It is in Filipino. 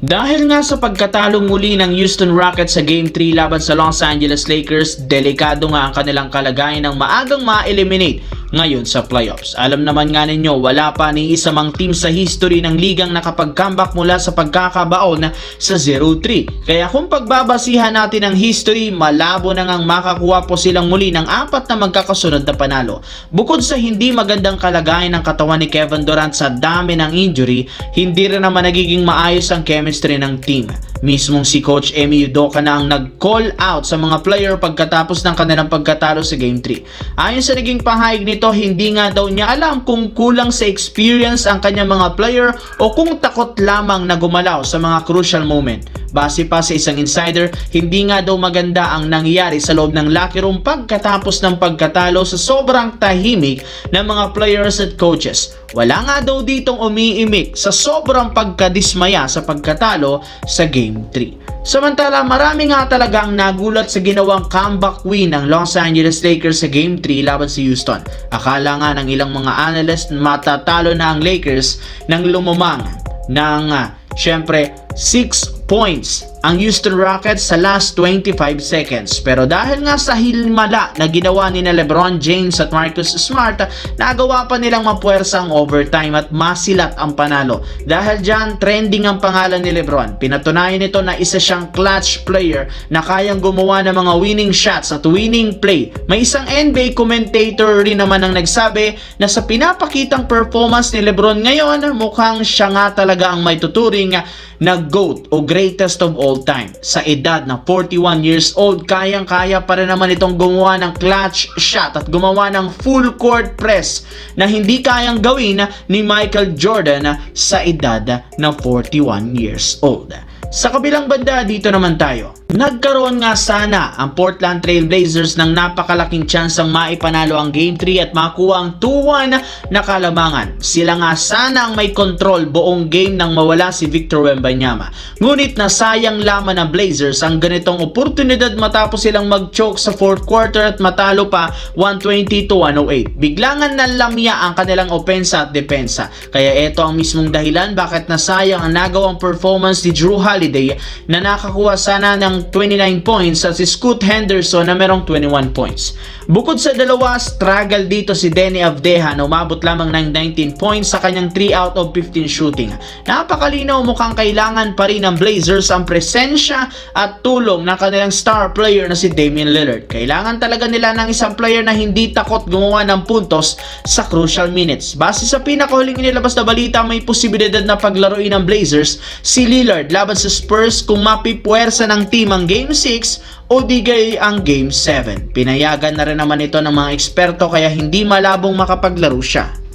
Dahil nga sa pagkatalong muli ng Houston Rockets sa Game 3 laban sa Los Angeles Lakers, delikado nga ang kanilang kalagayan ng maagang ma-eliminate ngayon sa playoffs. Alam naman nga ninyo, wala pa ni isa mang team sa history ng ligang nakapag-comeback mula sa pagkakabaon sa 0-3. Kaya kung pagbabasihan natin ang history, malabo na ngang makakuha po silang muli ng 4 na magkakasunod na panalo. Bukod sa hindi magandang kalagayan ng katawan ni Kevin Durant sa dami ng injury, hindi rin naman nagiging maayos ang chemistry ng team. Mismong si Coach Emi Udoka na ang nag-call out sa mga player pagkatapos ng kanilang pagkatalo sa Game 3. Ayon sa naging pahayag nito, hindi nga daw niya alam kung kulang sa experience ang kanyang mga player o kung takot lamang na gumalaw sa mga crucial moment. Base pa sa isang insider, hindi nga daw maganda ang nangyari sa loob ng locker room pagkatapos ng pagkatalo sa sobrang tahimik ng mga players at coaches. Wala nga daw ditong umiimik sa sobrang pagkadismaya sa pagkatalo sa Game 3. Samantala, marami nga talaga ang nagulat sa ginawang comeback win ng Los Angeles Lakers sa Game 3 laban sa Houston. Akala nga ng ilang mga analyst matatalo na ang Lakers nang lumamang ng syempre 6 points ang Houston Rockets sa last 25 seconds. Pero dahil nga sa himala na ginawa ni LeBron James at Marcus Smart, nagawa pa nilang mapuwersa ang overtime at masilat ang panalo. Dahil dyan, trending ang pangalan ni LeBron. Pinatunayan nito na isa siyang clutch player na kayang gumawa ng mga winning shots at winning play. May isang NBA commentator rin naman ang nagsabi na sa pinapakitang performance ni LeBron ngayon, mukhang siya nga talaga ang may tuturing na GOAT o greatest of all time. Sa edad na 41 years old, kayang-kaya pa rin naman itong gumawa ng clutch shot at gumawa ng full court press na hindi kayang gawin ni Michael Jordan sa edad na 41 years old. Sa kabilang banda, dito naman tayo. Nagkaroon nga sana ang Portland Trail Blazers ng napakalaking tsansang maipanalo ang Game 3 at makuha ang 2-1 na kalamangan. Sila nga sana ang may control buong game nang mawala si Victor Wembanyama. Ngunit nasayang lamang ng Blazers ang ganitong oportunidad matapos silang mag-choke sa 4th quarter at matalo pa 120-108. Biglangan nalamya ang kanilang opensa at depensa. Kaya ito ang mismong dahilan bakit nasayang ang nagawang performance ni Jrue Holiday na nakakuha sana ng 29 points at si Scoot Henderson na merong 21 points. Bukod sa dalawa, struggle dito si Deni Avdija na umabot lamang ng 19 points sa kanyang 3 out of 15 shooting. Napakalinaw, mukhang kailangan pa rin ng Blazers ang presensya at tulong ng kanilang star player na si Damian Lillard. Kailangan talaga nila ng isang player na hindi takot gumawa ng puntos sa crucial minutes. Base sa pinakahuling inilabas na balita, may posibilidad na paglaruin ng Blazers si Lillard laban sa Spurs kung mapipuwersa ng team ang Game 6 o digay ang Game 7. Pinayagan na rin naman ito ng mga eksperto kaya hindi malabong makapaglaro siya.